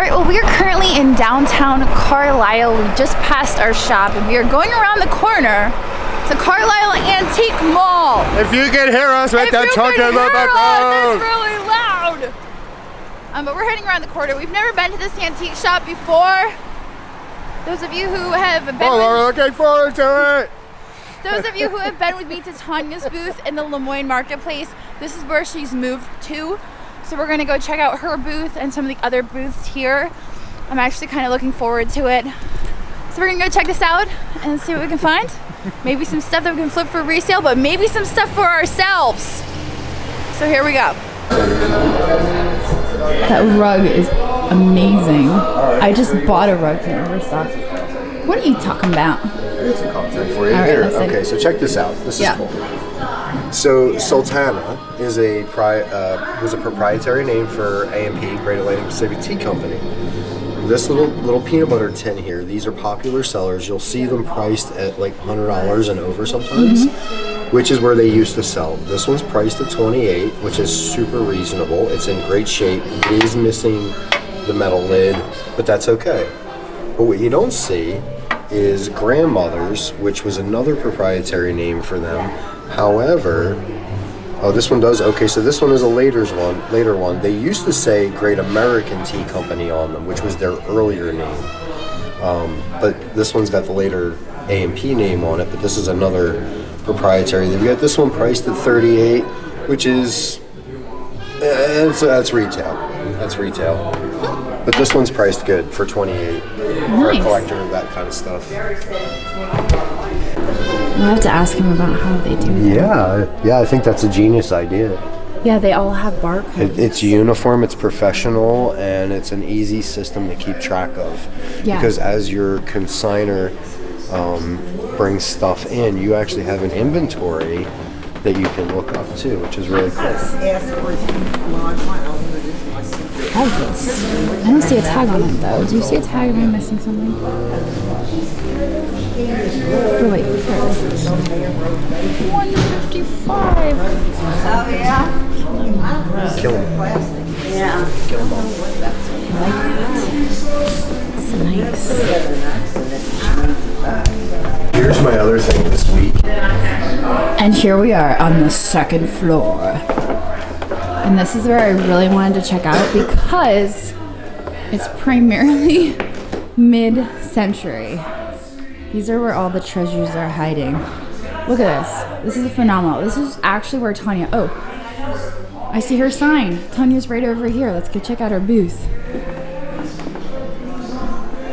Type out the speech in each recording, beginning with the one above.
Alright, well we are currently in downtown Carlisle. We just passed our shop and we are going around the corner to Carlisle Antique Mall. If you can hear us with that truck in the background. It's really loud. But we're heading around the corner. We've never been to this antique shop before. Those of you who have been we're looking forward to it. Those of you who have been with me to Tanya's booth in the Lemoyne Marketplace, this is where she's moved to. So we're gonna go check out her booth and some of the other booths here. I'm actually kind of looking forward to it. So we're gonna go check this out and see what we can find. Maybe some stuff that we can flip for resale, but maybe some stuff for ourselves. So here we go. That rug is amazing. I just bought a rug from Overstock. What are you talking about? It's a content for you. Right, here. Okay, so check this out. This is cool. So Sultana is was a proprietary name for A&P, Great Atlantic Pacific Tea Company. This little peanut butter tin here, these are popular sellers. You'll see them priced at like $100 and over sometimes, which is where they used to sell. This one's priced at $28, which is super reasonable. It's in great shape. It is missing the metal lid, but that's okay. But what you don't see is Grandmother's, which was another proprietary name for them. However, this one does. Okay, so this one is a later one. They used to say Great American Tea Company on them, which was their earlier name. But this one's got the later A&P name on it, but this is another proprietary. They've got this one priced at $38, which is, that's retail. That's retail. But this one's priced good for $28 for a collector of that kind of stuff. We'll have to ask him about how they do that. Yeah, I think that's a genius idea. Yeah, they all have barcodes. It's uniform, it's professional, and it's an easy system to keep track of. Yeah. Because as your consignor brings stuff in, you actually have an inventory that you can look up too, which is really cool. I don't see a tag on it though. Do you see a tag? Am I missing something? Oh wait, here it is. $155. Oh yeah. Kill them. Yeah. Kill them all. I like that. It's nice. Here's my other thing this week. And here we are on the second floor. And this is where I really wanted to check out because it's primarily mid-century. These are where all the treasures are hiding. Look at this. This is phenomenal. This is actually where Tanya... Oh, I see her sign. Tanya's right over here. Let's go check out her booth.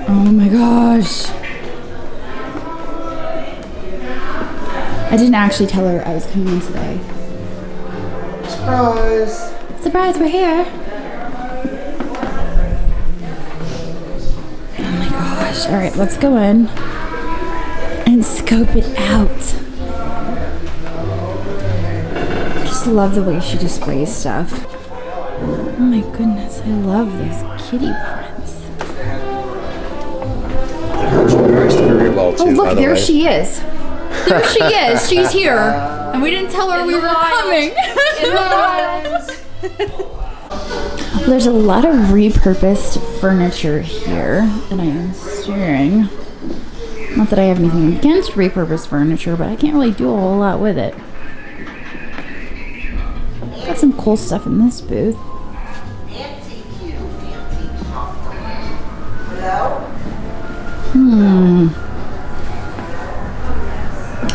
Oh my gosh. I didn't actually tell her I was coming in today. Surprise! Surprise, we're here. Oh my gosh. All right, let's go in and scope it out. I just love the way she displays stuff. Oh my goodness, I love those kitty prints. Hers will price very well too. Oh look, there way. she is. There she is. She's here. And we didn't tell her we were coming. There's a lot of repurposed furniture here that I am seeing. Not that I have anything against repurposed furniture, but I can't really do a whole lot with it. Got some cool stuff in this booth.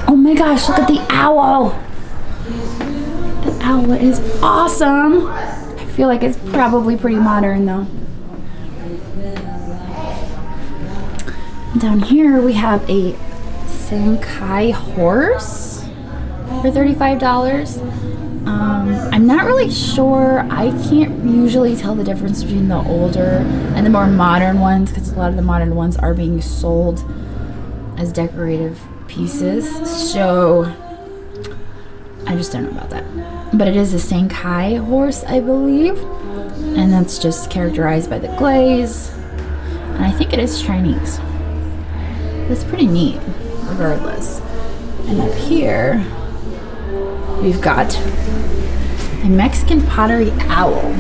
Oh my gosh, look at the owl. The owl is awesome. I feel like it's probably pretty modern though. Down here we have a Sankai horse for $35. I'm not really sure. I can't usually tell the difference between the older and the more modern ones because a lot of the modern ones are being sold as decorative pieces. So I just don't know about that. But it is a Sankai horse, I believe. And that's just characterized by the glaze. And I think it is Chinese. It's pretty neat, regardless. And up here, we've got a Mexican pottery owl.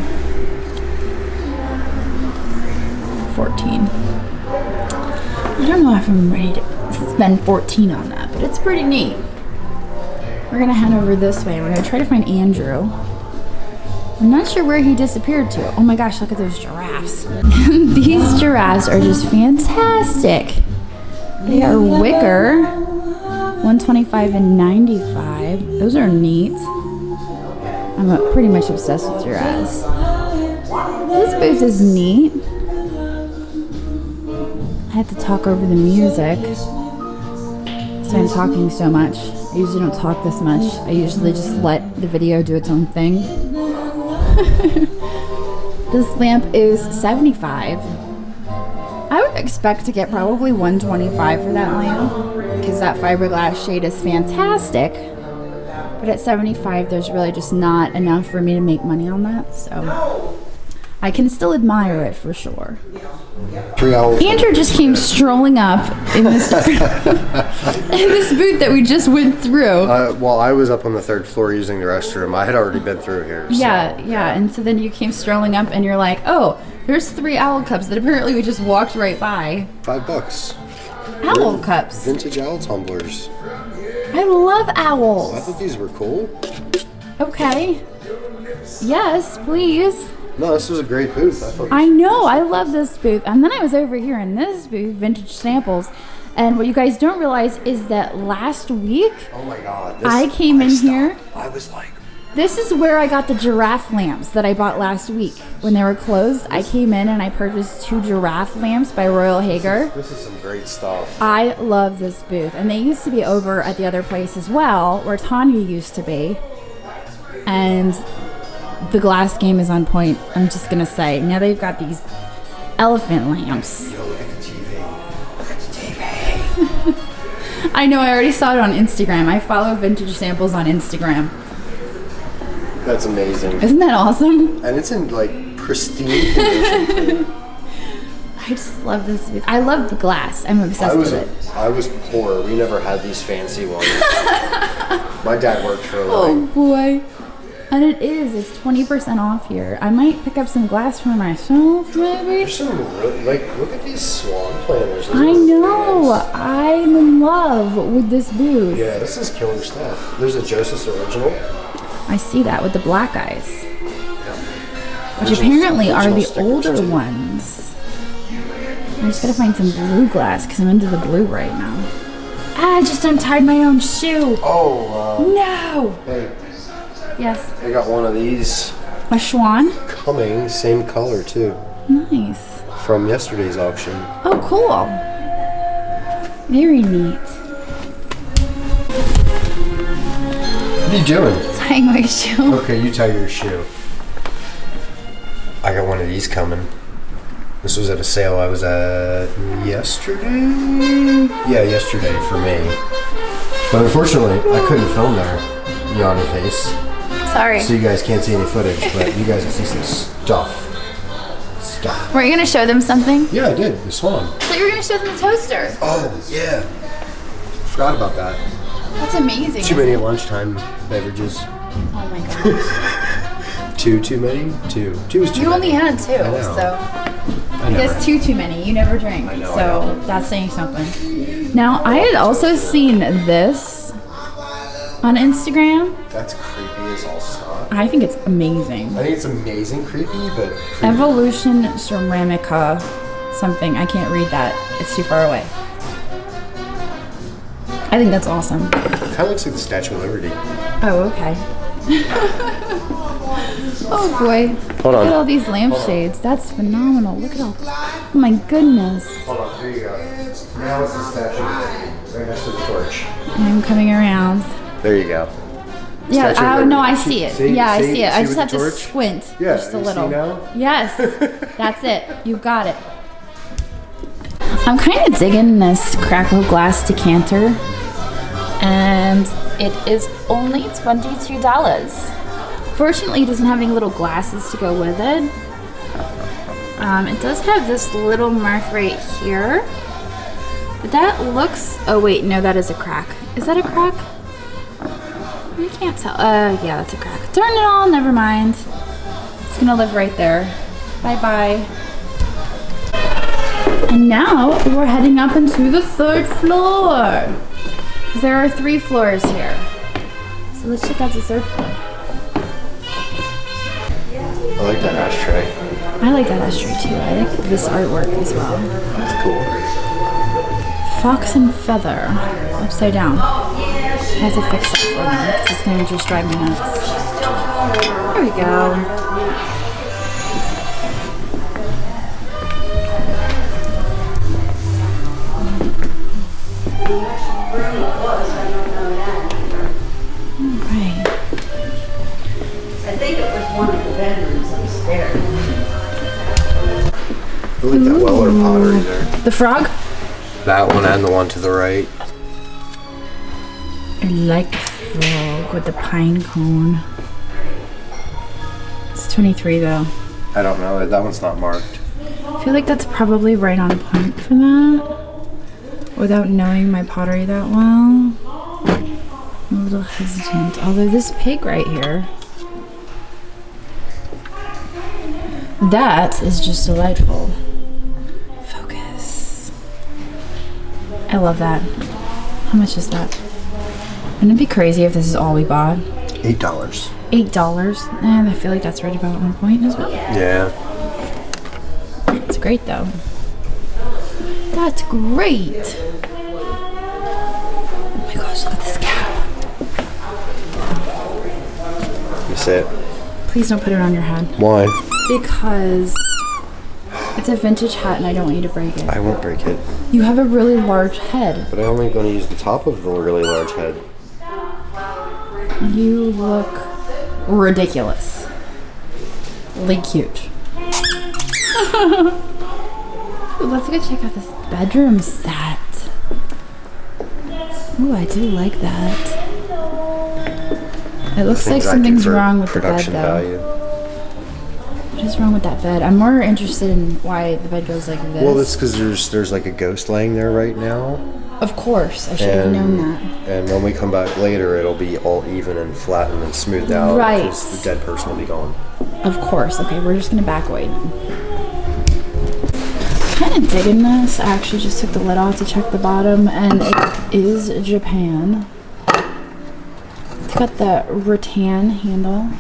14. I don't know if I'm ready to spend 14 on that, but it's pretty neat. We're gonna head over this way. We're gonna try to find Andrew. I'm not sure where he disappeared to. Oh my gosh, look at those giraffes. These giraffes are just fantastic. They are wicker, 125 and 95. Those are neat. I'm pretty much obsessed with giraffes. This booth is neat. I have to talk over the music. So I'm talking so much. I usually don't talk this much. I usually just let the video do its own thing. This lamp is $75. I would expect to get probably $125 for that lamp because that fiberglass shade is fantastic. But at $75, there's really just not enough for me to make money on that. So I can still admire it for sure. 3 hours. Andrew just came strolling up in this in this booth that we just went through. Well, I was up on the 3rd floor using the restroom. I had already been through here. So. Yeah. And so then you came strolling up and you're like, oh, there's 3 owl cups that apparently we just walked right by. $5. Owl cups. Vintage owl tumblers. I love owls. I thought these were cool. Okay. Yes, please. No, this was a great booth. I know. I love this booth. And then I was over here in this booth, Vintage Samples. And what you guys don't realize is that last week, oh my God, I came in here. I was like, this is where I got the giraffe lamps that I bought last week. When they were closed, I came in and I purchased 2 giraffe lamps by Royal Hager. This is some great stuff. I love this booth. And they used to be over at the other place as well, where Tanya used to be. And the glass game is on point, I'm just gonna say. Now they've got these elephant lamps. Yo, look at the TV. Look at the TV. I know, I already saw it on Instagram. I follow Vintage Samples on Instagram. That's amazing. Isn't that awesome? And it's in like pristine condition. I just love this booth. I love the glass. I'm obsessed with it. I was poor. We never had these fancy ones. My dad worked for a living. Oh boy. And it's 20% off here. I might pick up some glass for myself, maybe. There's some look at these swan planters. I know. I'm in love with this booth. Yeah, this is killer stuff. There's a Joseph's original. I see that with the black eyes. Yeah. Which apparently are the stickers, older too. ones. I just gotta find some blue glass because I'm into the blue right now. I just untied my own shoe. Oh, No. hey, Yes. I got one of these A Schwan? coming, same color too, Nice. from yesterday's auction. Oh, cool. Very neat. What are you doing? Tying my shoe. Okay, you tie your shoe. I got one of these coming. This was at a sale I was at yesterday? Yeah, yesterday for me. But unfortunately, I couldn't film there, yawny face. Sorry. So you guys can't see any footage, but you guys can see some stuff. Were you gonna show them something? Yeah, I did. The swan. I thought you were gonna show them the toaster. Oh, yeah. Forgot about that. That's amazing. Too many lunchtime beverages. Oh my god. Too many? Two is too You many. only had 2, I know. so. I know. That's too many. You never drink. I know, so I know. that's saying something. Now, I had also seen this on Instagram. That's creepy as all stop. I think it's amazing. I think it's amazing creepy, but creepy. Evolution Ceramica something. I can't read that. It's too far away. I think that's awesome. Kind of looks like the Statue of Liberty. Oh, okay. Oh boy. Hold on. Look at all these lampshades. That's phenomenal. Look at all. Oh my goodness. Hold on, here you go. Now it's the Statue of Liberty, right next to the torch. I'm coming around. There you go. Yeah, Statue of oh Liberty. no, I see it. See? Yeah, I See? see it. I See just with have the to torch? squint Yeah, just a you see little. now? Yes, that's it. You've got it. I'm kind of digging this crackle glass decanter, and it is only $22. Fortunately, it doesn't have any little glasses to go with it. It does have this little mark right here, but that looks. Oh wait, no, that is a crack. Is that a crack? You can't tell. Yeah, that's a crack. Darn it all, never mind. It's gonna live right there. Bye bye. And now we're heading up into the 3rd floor. There are 3 floors here. So let's check out the 3rd floor. I like that ashtray. I like that ashtray too. I like this artwork as well. That's cool. Fox and feather. Upside down. I have to fix that for them because it's going to just drive me nuts. There we go. Alright. I think it was one of the bedrooms upstairs. I like that Weller pottery there. The frog? That one and the one to the right. I like the frog with the pine cone. It's 23 though. I don't know. That one's not marked. I feel like that's probably right on point for that. Without knowing my pottery that well. I'm a little hesitant. Although this pig right here. That is just delightful. Focus. I love that. How much is that? Wouldn't it be crazy if this is all we bought? $8. $8? And I feel like that's right about on point as well. Yeah. It's great though. That's great. Oh my gosh, look at this cap. You say it. Please don't put it on your head. Why? Because it's a vintage hat and I don't want you to break it. I won't break it. You have a really large head. But I'm only going to use the top of the really large head. You look ridiculous. Like huge. Let's go check out this bedroom set. Ooh, I do like that. It looks like something's wrong with the bed though. Value. What is wrong with that bed? I'm more interested in why the bed goes like this. Well, that's because there's like a ghost laying there right now. Of course, I should have known that. And when we come back later, ittle be all even and flattened and smoothed out. Right. Because the dead person will be gone. Of course. Okay, we're just gonna back away. Kind of digging this. I actually just took the lid off to check the bottom, and it is Japan. It's got the rattan handle.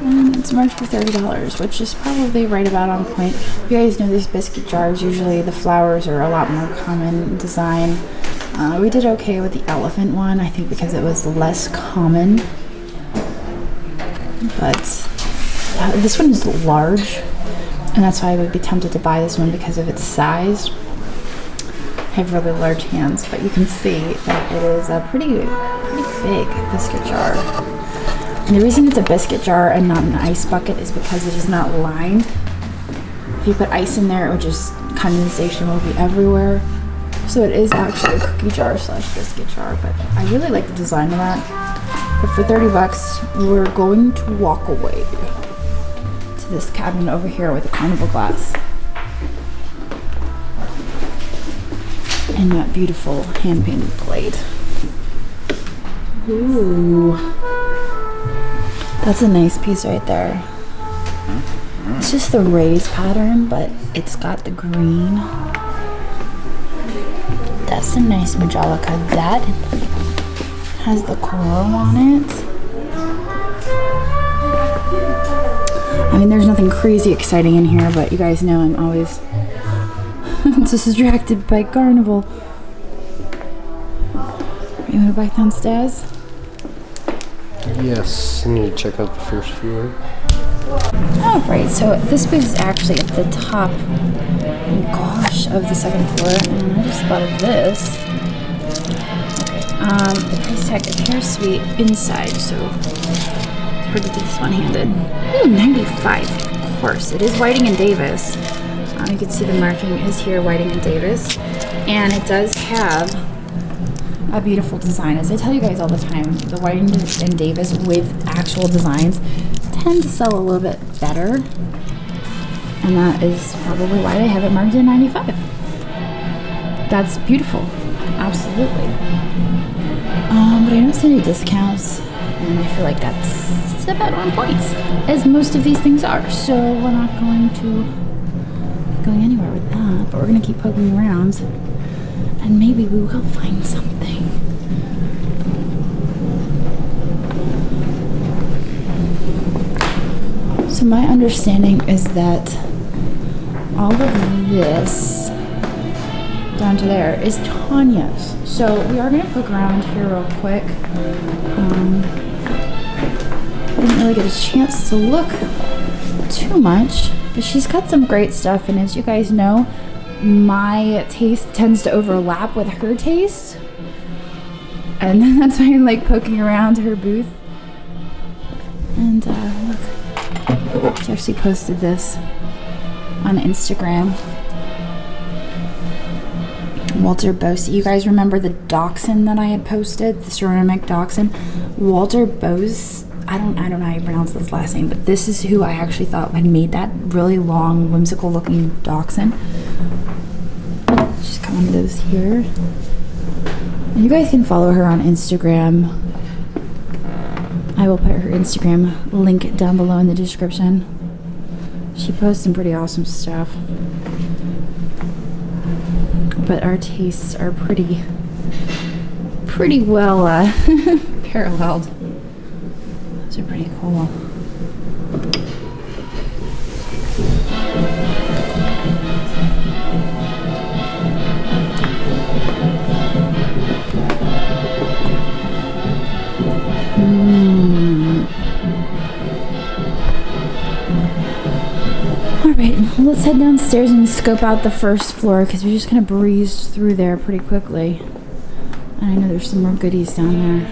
And it's marked for $30, which is probably right about on point. You guys know these biscuit jars, usually the flowers are a lot more common design. We did okay with the elephant one, I think because it was less common. But this one is large, and that's why I would be tempted to buy this one because of its size. I have really large hands, but you can see that it is a pretty big biscuit jar. And the reason it's a biscuit jar and not an ice bucket is because it is not lined. If you put ice in there, it would just, condensation will be everywhere. So it is actually a cookie jar slash biscuit jar, but I really like the design of that. But for $30, we're going to walk away to this cabinet over here with a carnival glass. And that beautiful hand-painted plate. Ooh. That's a nice piece right there. It's just the raised pattern, but it's got the green. That's a nice Majolica. That has the coral on it. I mean, there's nothing crazy exciting in here, but you guys know I'm always distracted by carnival. You want to back downstairs? Yes, I need to check out the first floor. Alright, so this booth is actually at the top, oh gosh, of the 2nd floor, and I just spotted this. Okay, the price tag appears to be inside, so it's hard to do this one-handed. Ooh, $95, of course. It is Whiting and Davis. You can see the marking is here, Whiting and Davis, and it does have a beautiful design. As I tell you guys all the time, the Whiting and Davis with actual designs tend to sell a little bit better, and that is probably why they have it marked at $95. That's beautiful, absolutely. But I don't see any discounts, and I feel like that's about on point, as most of these things are. So we're not going anywhere with that. but we're gonna keep poking around, and maybe we will find something. So my understanding is that all of this down to there is Tanya's. So we are gonna poke around here real quick. Didn't really get a chance to look too much, but she's got some great stuff, and as you guys know, my taste tends to overlap with her taste, and that's why I like poking around her booth. And look, she actually posted this on Instagram. Walter Bose. You guys remember the dachshund that I had posted, the ceramic dachshund? Walter Bose. I don't know how you pronounce his last name, but this is who I actually thought had made that really long, whimsical looking dachshund. She's got one of those here. And you guys can follow her on Instagram. I will put her Instagram link down below in the description. She posts some pretty awesome stuff. But our tastes are pretty well paralleled. Those are pretty cool. Alright, let's head downstairs and scope out the first floor because we're just gonna breeze through there pretty quickly. And I know there's some more goodies down there.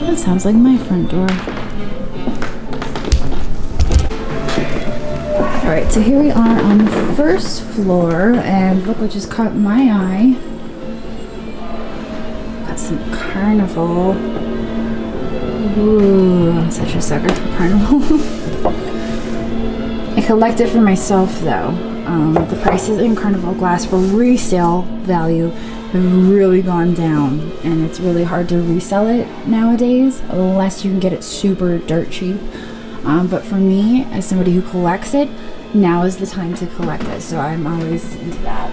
That sounds like my front door. Alright, so here we are on the first floor, and look what just caught my eye. Got some Carnival. Ooh, I'm such a sucker for Carnival. I collect it for myself though. The prices in Carnival glass for resale value have really gone down, and it's really hard to resell it nowadays unless you can get it super dirt cheap. But for me, as somebody who collects it, now is the time to collect it, so I'm always into that.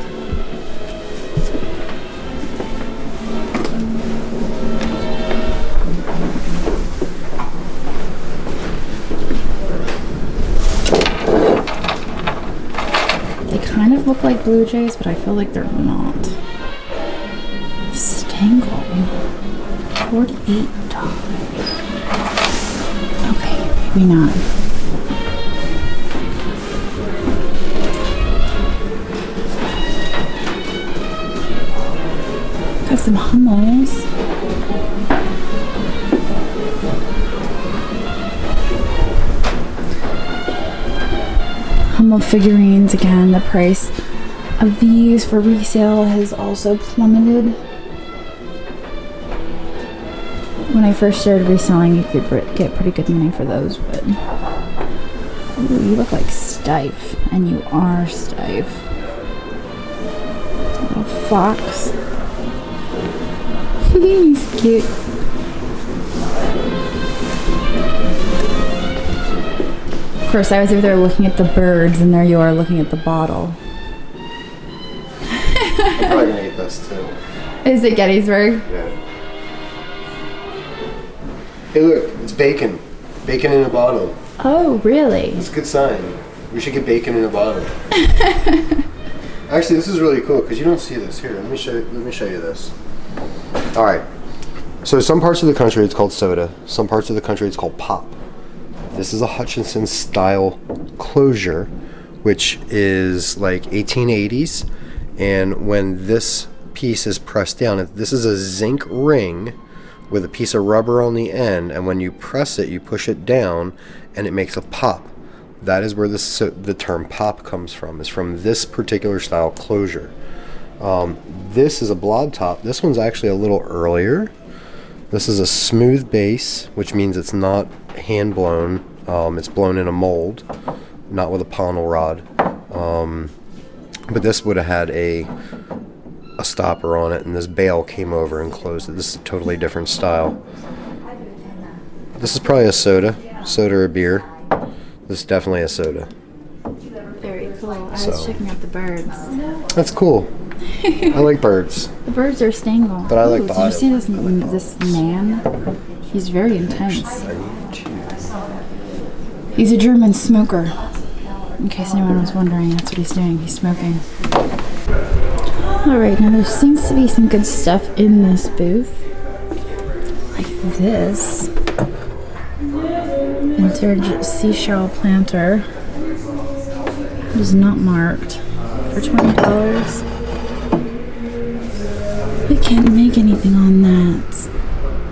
Kind of look like Blue Jays, but I feel like they're not. Stangle, $48. Okay, maybe not. Got some Hummels. Hummel figurines again. The price of these for resale has also plummeted. When I first started reselling, you could get pretty good money for those, but ooh, you look like Stife, and you are Stife. Little fox. He's cute. Of course, I was over there looking at the birds, and there you are looking at the bottle. I'm probably gonna eat this too. Is it Gettysburg? Yeah. Hey, look, it's bacon. Bacon in a bottle. Oh, really? That's a good sign. We should get bacon in a bottle. Actually, this is really cool because you don't see this. Here, let me show you this. All right. So some parts of the country it's called soda. Some parts of the country it's called pop. This is a Hutchinson style closure, which is like 1880s. And when this piece is pressed down, this is a zinc ring with a piece of rubber on the end. And when you press it, you push it down and it makes a pop. That is where the term pop comes from, is from this particular style closure. This is a blob top. This one's actually a little earlier. This is a smooth base, which means it's not hand blown. It's blown in a mold, not with a pommel rod. But this would have had a stopper on it, and this bale came over and closed it. This is a totally different style. This is probably a soda or a beer. This is definitely a soda. Very cool. I was So. checking out the birds. That's cool. I like birds. The birds are stable. But I like the Did you see this man? He's very intense. He's a German smoker. In case anyone was wondering, that's what he's doing. He's smoking. Alright, now there seems to be some good stuff in this booth. Like this. Vintage seashell planter. It is not marked. For $20. We can't make anything on that.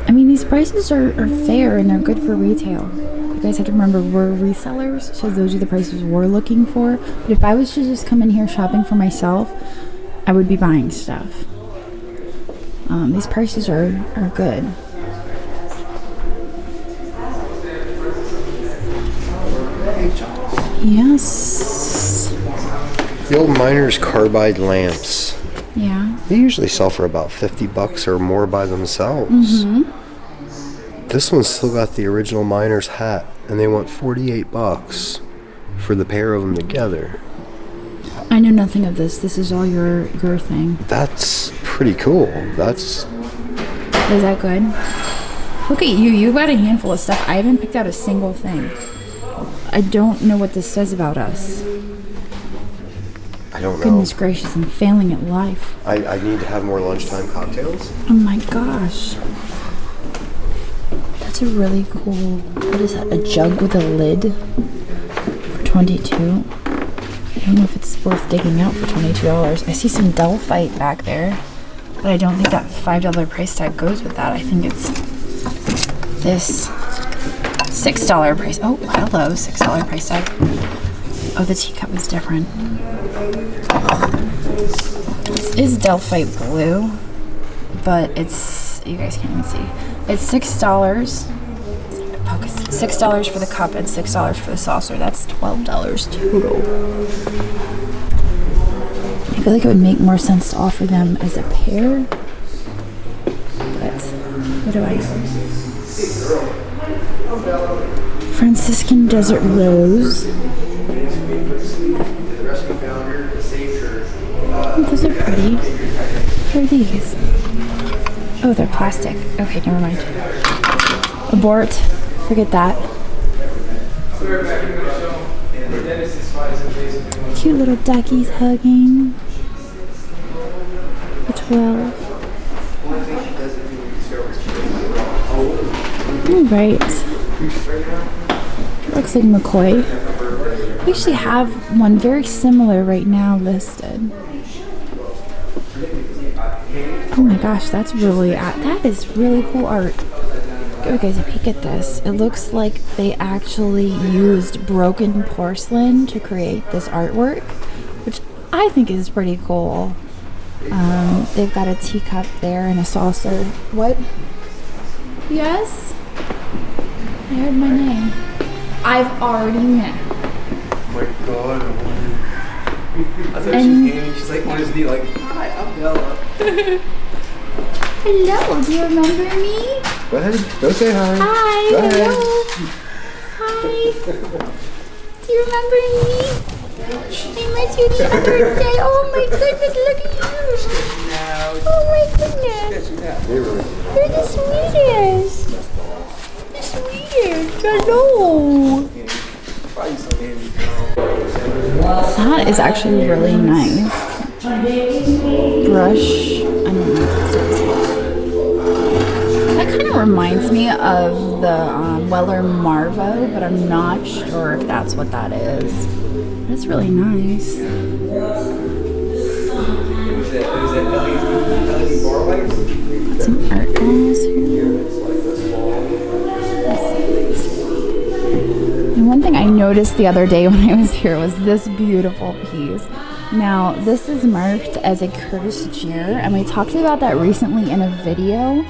I mean, these prices are fair and they're good for retail. You guys have to remember, we're resellers, so those are the prices we're looking for. But if I was to just come in here shopping for myself, I would be buying stuff. These prices are good. Yes. The old miner's carbide lamps. Yeah. They usually sell for about $50 or more by themselves. Mm-hmm. This one's still got the original miner's hat, and they want $48 for the pair of them together. I know nothing of this. This is all your thing. That's pretty cool. Is that good? Look at you. You got a handful of stuff. I haven't picked out a single thing. I don't know what this says about us. I don't know. Goodness gracious, I'm failing at life. I need to have more lunchtime cocktails. Oh my gosh. That's a really cool, what is that, a jug with a lid for $22. I don't know if it's worth digging out for $22. I see some Delphite back there, but I don't think that $5 price tag goes with that. I think it's this $6 price. Oh, hello, $6 price tag. Oh, the teacup is different. This is Delphite blue, but it's, you guys can't even see. It's $6. Focus. $6 for the cup and $6 for the saucer. That's $12 total. I feel like it would make more sense to offer them as a pair. But what do I know? Franciscan Desert Rose. Oh, those are pretty. What are these? Oh, they're plastic. Okay, never mind. Abort. Forget that. Cute little duckies hugging. For $12. Alright. Looks like McCoy. We actually have one very similar right now listed. Oh my gosh, that is really cool art. Give you guys a peek at this. It looks like they actually used broken porcelain to create this artwork, which I think is pretty cool. They've got a teacup there and a saucer. What? Yes? I heard my name. I've already met. Oh my god. I thought she was Amy. She's like on his knee, like, hi, I'm Bella. Hello, do you remember me? Go ahead. Go say hi. Hi, Go ahead. hello. Hi. Do you remember me? I met you the other day. Oh my goodness, look at you. Oh my goodness. You're the sweetest. The sweetest. Hello. That is actually really nice. Brush. I don't know what this is. That kind of reminds me of the Weller Marvo, but I'm not sure if that's what that is. That's really nice. Got some art glass here. And one thing I noticed the other day when I was here was this beautiful piece. Now, this is marked as a Curtis Jeer, and we talked about that recently in a video.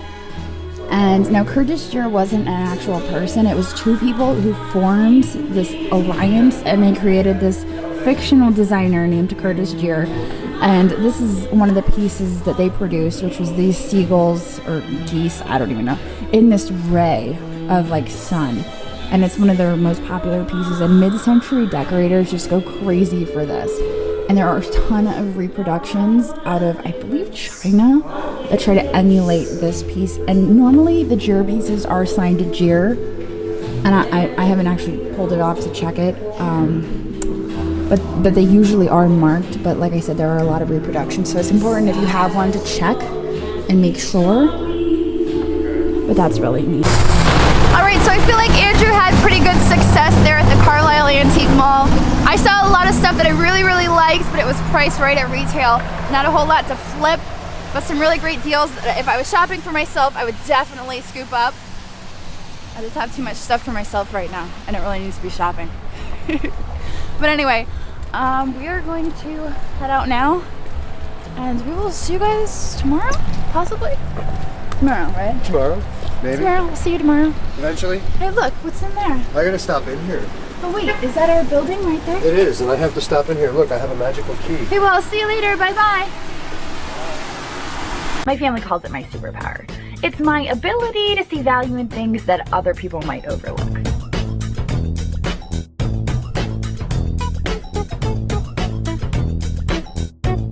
And now Curtis Jeer wasn't an actual person. It was two people who formed this alliance, and they created this fictional designer named Curtis Jeer. And this is one of the pieces that they produced, which was these seagulls, or geese, I don't even know, in this ray of like sun. and it's one of their most popular pieces, and mid-century decorators just go crazy for this. And there are a ton of reproductions out of, I believe, China that try to emulate this piece. And normally the Gir pieces are signed to Gir, and I haven't actually pulled it off to check it, but they usually are marked. But like I said, there are a lot of reproductions, so it's important if you have one to check and make sure. But that's really neat. All right, so I feel like Andrew had pretty good success there at the Carlisle Antique Mall. I saw a lot of stuff that I really liked, but it was priced right at retail. Not a whole lot to flip, but some really great deals that if I was shopping for myself, I would definitely scoop up. I just have too much stuff for myself right now, and it really needs to be shopping. But anyway, we are going to head out now, and we will see you guys tomorrow, possibly? Tomorrow, right? Tomorrow, maybe. Tomorrow, we'll see you tomorrow. Eventually. Hey, look, what's in there? I gotta stop in here. Oh wait, is that our building right there? It is, and I have to stop in here. Look, I have a magical key. Hey, well, I'll see you later. Bye-bye. My family calls it my superpower. It's my ability to see value in things that other people might overlook.